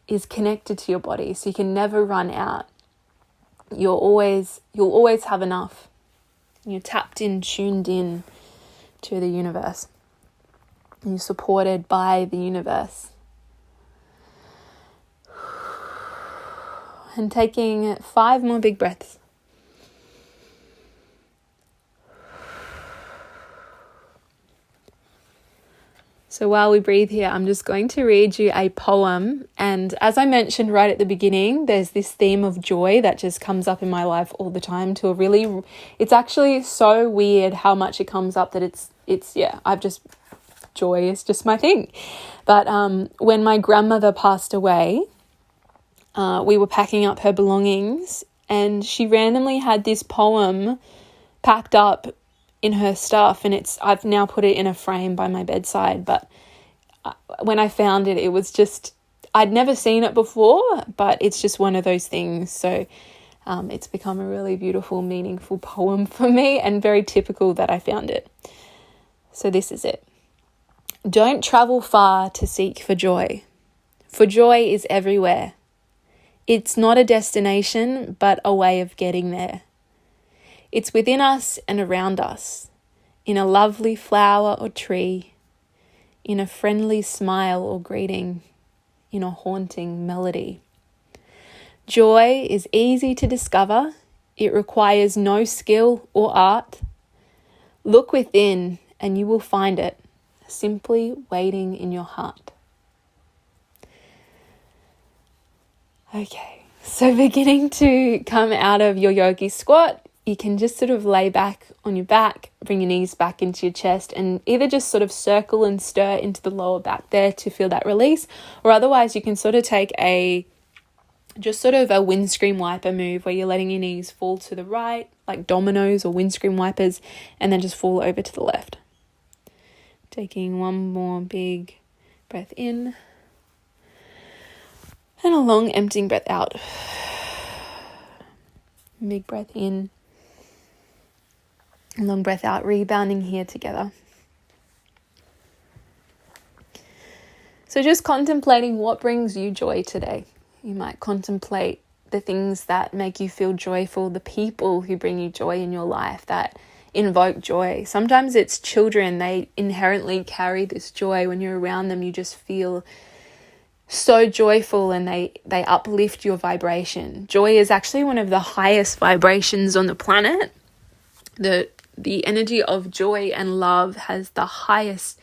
is connected to your body. So you can never run out. You'll always have enough. You're tapped in, tuned in to the universe. And you're supported by the universe. And taking 5 more big breaths. So while we breathe here, I'm just going to read you a poem. And as I mentioned right at the beginning, there's this theme of joy that just comes up in my life all the time it's actually so weird how much it comes up that joy is just my thing. But when my grandmother passed away, we were packing up her belongings, and she randomly had this poem packed up in her stuff, and I've now put it in a frame by my bedside. But when I found it, it was just, I'd never seen it before, but it's just one of those things. So it's become a really beautiful, meaningful poem for me, and very typical that I found it. So this is it. Don't travel far to seek for joy is everywhere. It's not a destination, but a way of getting there. It's within us and around us, in a lovely flower or tree, in a friendly smile or greeting, in a haunting melody. Joy is easy to discover. It requires no skill or art. Look within and you will find it, simply waiting in your heart. Okay, so beginning to come out of your yogi squat, you can just sort of lay back on your back, bring your knees back into your chest, and either just sort of circle and stir into the lower back there to feel that release, or otherwise you can sort of take a windscreen wiper move where you're letting your knees fall to the right, like dominoes or windscreen wipers, and then just fall over to the left. Taking one more big breath in. And a long emptying breath out. Big breath in. Long breath out, rebounding here together. So just contemplating what brings you joy today. You might contemplate the things that make you feel joyful, the people who bring you joy in your life, that invoke joy. Sometimes it's children. They inherently carry this joy. When you're around them, you just feel so joyful, and they uplift your vibration. Joy is actually one of the highest vibrations on the planet. The energy of joy and love has the highest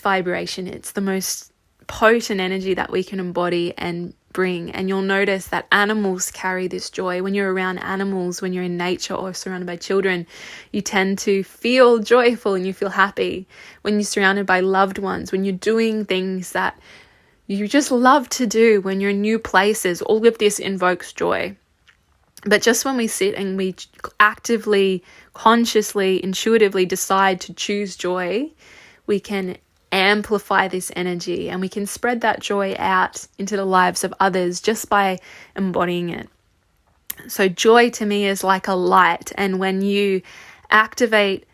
vibration. It's the most potent energy that we can embody and bring. And you'll notice that animals carry this joy. When you're around animals, when you're in nature or surrounded by children, you tend to feel joyful and you feel happy. When you're surrounded by loved ones, when you're doing things that you just love to do, when you're in new places, all of this invokes joy. But just when we sit and we actively, consciously, intuitively decide to choose joy, we can amplify this energy, and we can spread that joy out into the lives of others just by embodying it. So joy to me is like a light, and when you activate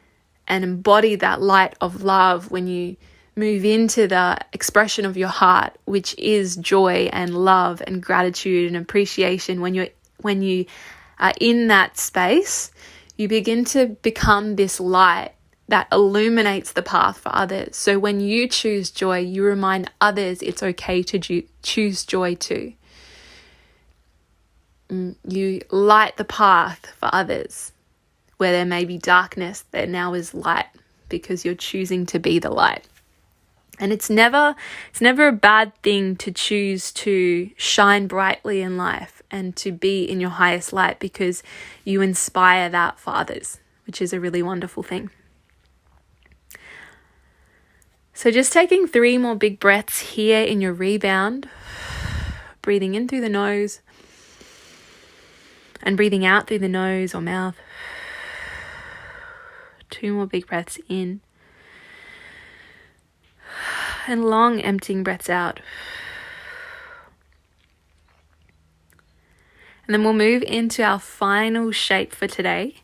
and embody that light of love, when you move into the expression of your heart, which is joy and love and gratitude and appreciation, when you are in that space, you begin to become this light that illuminates the path for others. So when you choose joy, you remind others it's okay to choose joy too. You light the path for others. Where there may be darkness, there now is light, because you're choosing to be the light. And it's never a bad thing to choose to shine brightly in life and to be in your highest light, because you inspire that for others, which is a really wonderful thing. So just taking 3 more big breaths here in your rebound, breathing in through the nose and breathing out through the nose or mouth. 2 more big breaths in and long emptying breaths out. And then we'll move into our final shape for today.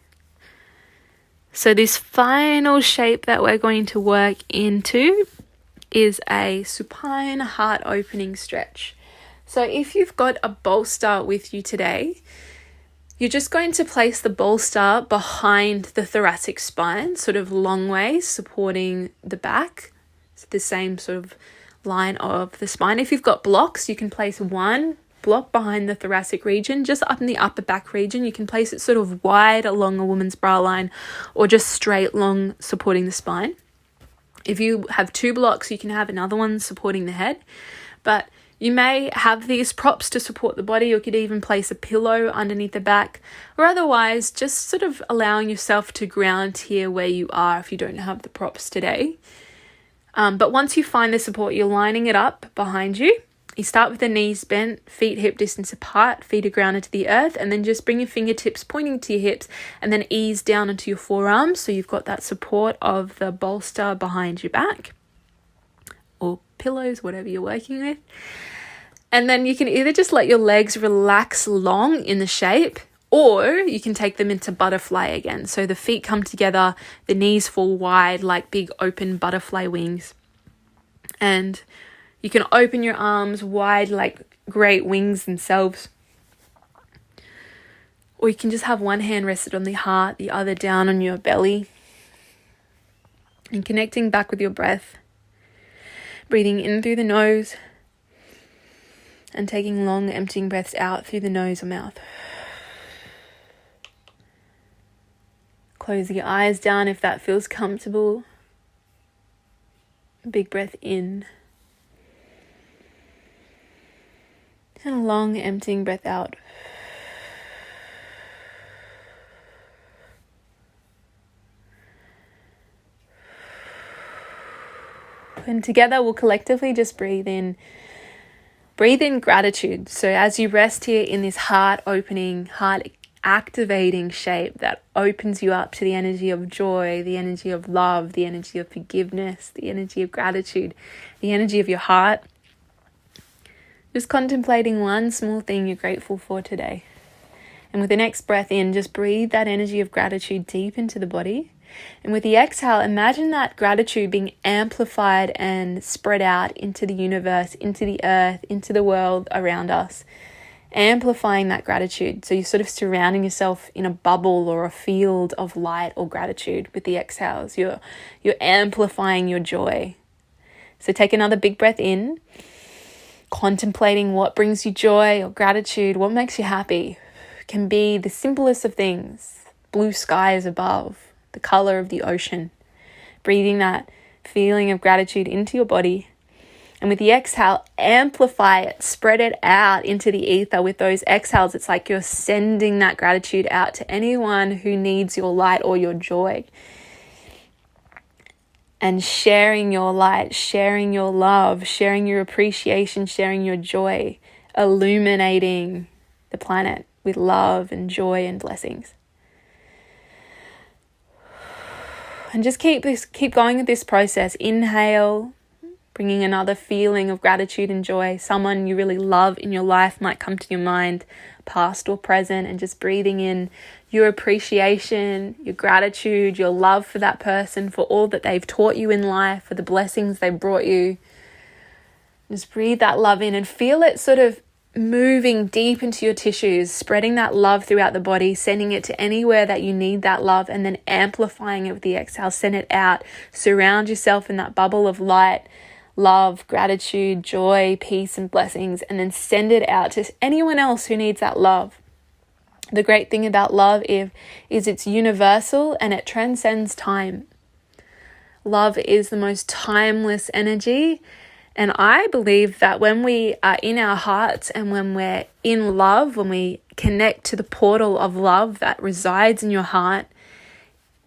So this final shape that we're going to work into is a supine heart opening stretch. So if you've got a bolster with you today, you're just going to place the bolster behind the thoracic spine, sort of long way, supporting the back. It's the same sort of line of the spine. If you've got blocks, you can place one block behind the thoracic region, just up in the upper back region. You can place it sort of wide along a woman's bra line, or just straight long supporting the spine. If you have 2 blocks, you can have another one supporting the head. But you may have these props to support the body. You could even place a pillow underneath the back, or otherwise just sort of allowing yourself to ground here where you are if you don't have the props today. But once you find the support, you're lining it up behind you. You start with the knees bent, feet hip distance apart, feet are grounded to the earth, and then just bring your fingertips pointing to your hips and then ease down into your forearms, so you've got that support of the bolster behind your back, or pillows, whatever you're working with. And then you can either just let your legs relax long in the shape, or you can take them into butterfly again. So the feet come together, the knees fall wide like big open butterfly wings. And you can open your arms wide like great wings themselves. Or you can just have one hand rested on the heart, the other down on your belly. And connecting back with your breath. Breathing in through the nose. And taking long emptying breaths out through the nose or mouth. Close your eyes down if that feels comfortable. Big breath in. And a long emptying breath out. And together we'll collectively just breathe in. Breathe in gratitude. So as you rest here in this heart opening, heart activating shape that opens you up to the energy of joy, the energy of love, the energy of forgiveness, the energy of gratitude, the energy of your heart. Just contemplating one small thing you're grateful for today. And with the next breath in, just breathe that energy of gratitude deep into the body. And with the exhale, imagine that gratitude being amplified and spread out into the universe, into the earth, into the world around us. amplifying that gratitude. So you're sort of surrounding yourself in a bubble or a field of light or gratitude with the exhales. You're amplifying your joy. So take another big breath in, contemplating what brings you joy or gratitude, what makes you happy. It can be the simplest of things, blue skies above, the color of the ocean. Breathing that feeling of gratitude into your body. And with the exhale, amplify it, spread it out into the ether. With those exhales, it's like you're sending that gratitude out to anyone who needs your light or your joy. And sharing your light, sharing your love, sharing your appreciation, sharing your joy, illuminating the planet with love and joy and blessings. And just keep going with this process. Inhale, bringing another feeling of gratitude and joy. Someone you really love in your life might come to your mind, past or present, and just breathing in your appreciation, your gratitude, your love for that person, for all that they've taught you in life, for the blessings they brought you. Just breathe that love in and feel it sort of moving deep into your tissues, spreading that love throughout the body, sending it to anywhere that you need that love, and then amplifying it with the exhale. Send it out. Surround yourself in that bubble of light, love, gratitude, joy, peace, and blessings, and then send it out to anyone else who needs that love. The great thing about love is it's universal and it transcends time. Love is the most timeless energy. And I believe that when we are in our hearts and when we're in love, when we connect to the portal of love that resides in your heart,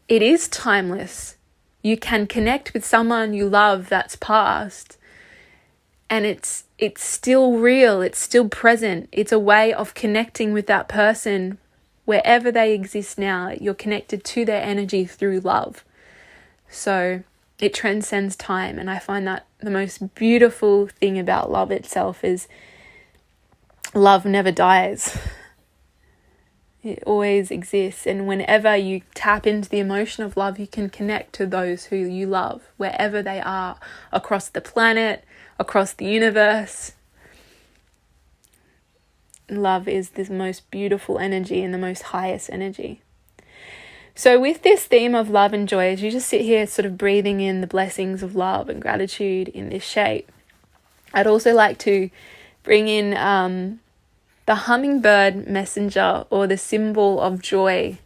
it is timeless. You can connect with someone you love that's past, and it's still real, it's still present. It's a way of connecting with that person wherever they exist now. You're connected to their energy through love. So it transcends time, and I find that the most beautiful thing about love itself is love never dies. It always exists, and whenever you tap into the emotion of love, you can connect to those who you love, wherever they are, across the planet, across the universe. Love is the most beautiful energy and the most highest energy. So with this theme of love and joy, as you just sit here sort of breathing in the blessings of love and gratitude in this shape, I'd also like to bring in the hummingbird messenger, or the symbol of joy.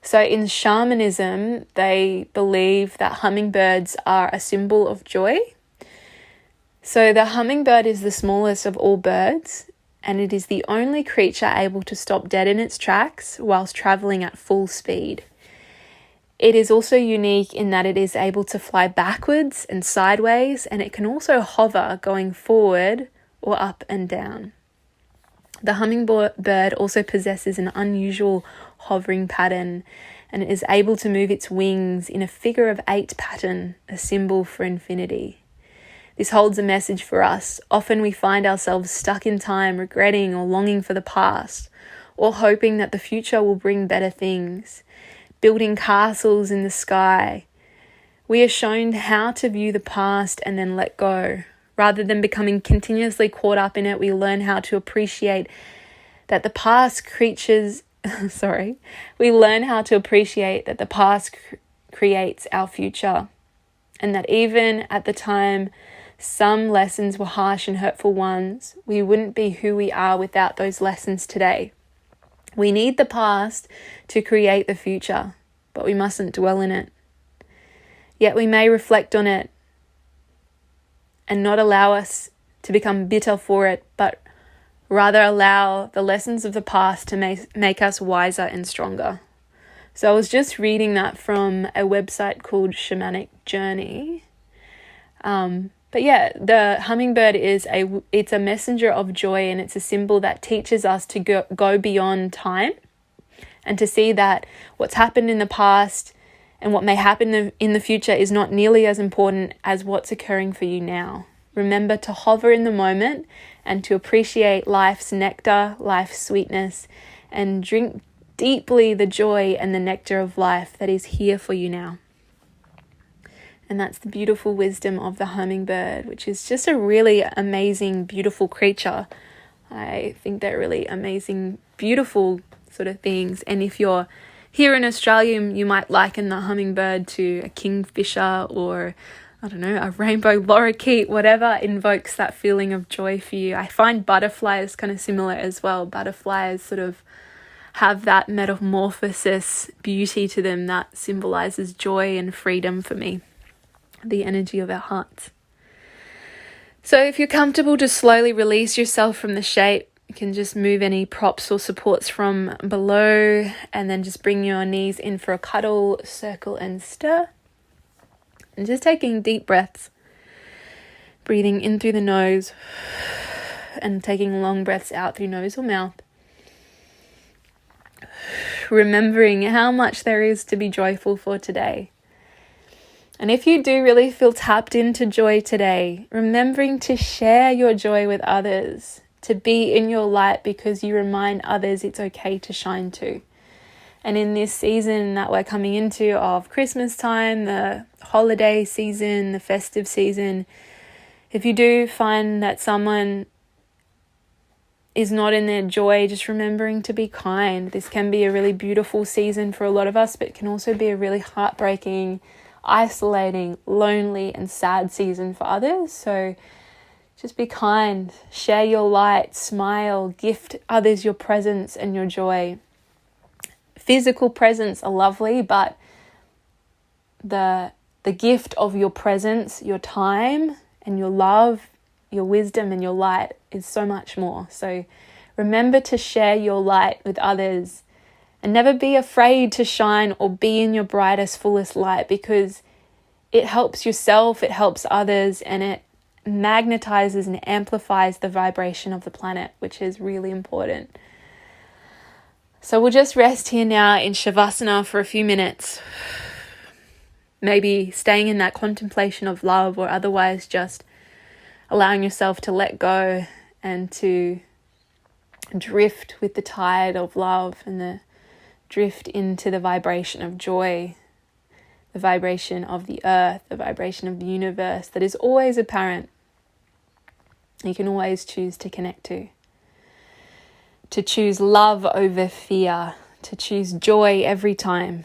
So in shamanism, they believe that hummingbirds are a symbol of joy. So the hummingbird is the smallest of all birds, and it is the only creature able to stop dead in its tracks whilst traveling at full speed. It is also unique in that it is able to fly backwards and sideways, and it can also hover going forward or up and down. The hummingbird also possesses an unusual hovering pattern, and it is able to move its wings in a figure of 8 pattern, a symbol for infinity. This holds a message for us. Often we find ourselves stuck in time, regretting or longing for the past, or hoping that the future will bring better things, building castles in the sky. We are shown how to view the past and then let go. Rather than becoming continuously caught up in it, we learn how to appreciate that the past creates our future. And that even at the time some lessons were harsh and hurtful ones, we wouldn't be who we are without those lessons today. We need the past to create the future, but we mustn't dwell in it. Yet we may reflect on it and not allow us to become bitter for it, but rather allow the lessons of the past to make us wiser and stronger. So I was just reading that from a website called Shamanic Journey. But yeah, the hummingbird it's a messenger of joy, and it's a symbol that teaches us to go beyond time and to see that what's happened in the past and what may happen in the future is not nearly as important as what's occurring for you now. Remember to hover in the moment and to appreciate life's nectar, life's sweetness, and drink deeply the joy and the nectar of life that is here for you now. And that's the beautiful wisdom of the hummingbird, which is just a really amazing, beautiful creature. I think they're really amazing, beautiful sort of things. And if you're here in Australia, you might liken the hummingbird to a kingfisher, or I don't know, a rainbow lorikeet, whatever invokes that feeling of joy for you. I find butterflies kind of similar as well. Butterflies sort of have that metamorphosis beauty to them that symbolizes joy and freedom for me, the energy of our hearts. So if you're comfortable, just slowly release yourself from the shape. You can just move any props or supports from below, and then just bring your knees in for a cuddle, circle and stir. And just taking deep breaths, breathing in through the nose and taking long breaths out through nose or mouth. Remembering how much there is to be joyful for today. And if you do really feel tapped into joy today, remembering to share your joy with others, to be in your light because you remind others it's okay to shine too. And in this season that we're coming into of Christmas time, the holiday season, the festive season, if you do find that someone is not in their joy, just remembering to be kind. This can be a really beautiful season for a lot of us, but it can also be a really heartbreaking, isolating, lonely and sad season for others. So just be kind, share your light, smile, gift others your presence and your joy. Physical presents are lovely, but the gift of your presence, your time and your love, your wisdom and your light is so much more. So remember to share your light with others. And never be afraid to shine or be in your brightest, fullest light, because it helps yourself, it helps others, and it magnetizes and amplifies the vibration of the planet, which is really important. So we'll just rest here now in Shavasana for a few minutes. Maybe staying in that contemplation of love, or otherwise just allowing yourself to let go and to drift with the tide of love and the drift into the vibration of joy, the vibration of the earth, the vibration of the universe that is always apparent. You can always choose to connect to choose love over fear, to choose joy every time,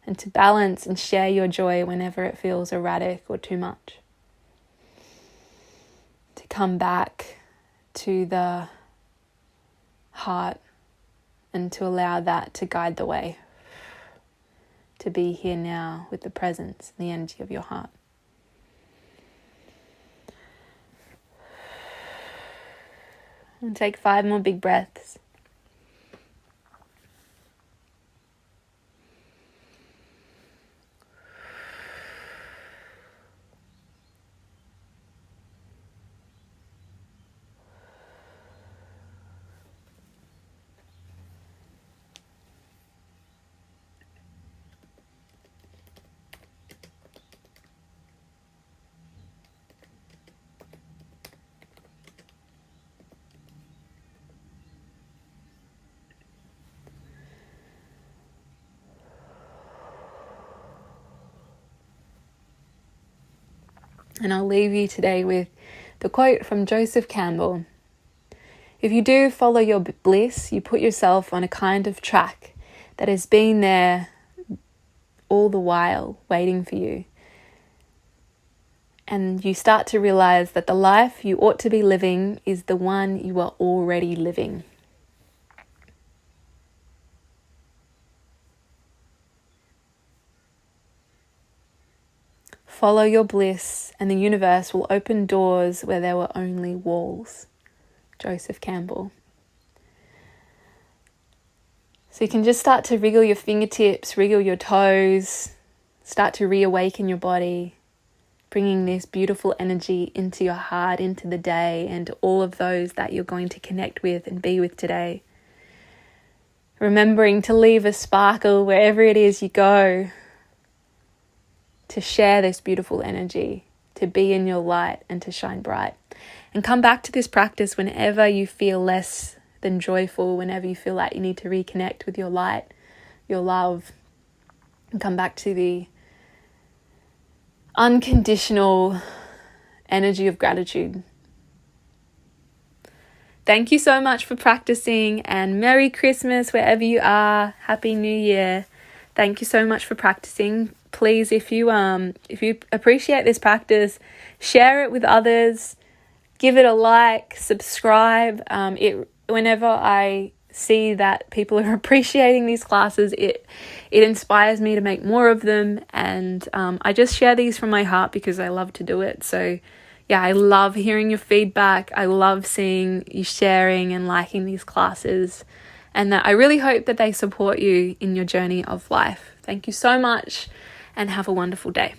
and to balance and share your joy whenever it feels erratic or too much. To come back to the heart and to allow that to guide the way. To be here now with the presence and the energy of your heart. And take 5 more big breaths. And I'll leave you today with the quote from Joseph Campbell. If you do follow your bliss, you put yourself on a kind of track that has been there all the while waiting for you. And you start to realize that the life you ought to be living is the one you are already living. Follow your bliss and the universe will open doors where there were only walls. Joseph Campbell. So you can just start to wriggle your fingertips, wriggle your toes, start to reawaken your body, bringing this beautiful energy into your heart, into the day, and all of those that you're going to connect with and be with today. Remembering to leave a sparkle wherever it is you go, to share this beautiful energy, to be in your light and to shine bright. And come back to this practice whenever you feel less than joyful, whenever you feel like you need to reconnect with your light, your love, and come back to the unconditional energy of gratitude. thank you so much for practicing, and Merry Christmas wherever you are. Happy New Year. Thank you so much for practicing. Please, if you appreciate this practice, share it with others. Give it a like, subscribe. Whenever I see that people are appreciating these classes, it inspires me to make more of them. And I just share these from my heart because I love to do it. So yeah, I love hearing your feedback. I love seeing you sharing and liking these classes. And that I really hope that they support you in your journey of life. Thank you so much and have a wonderful day.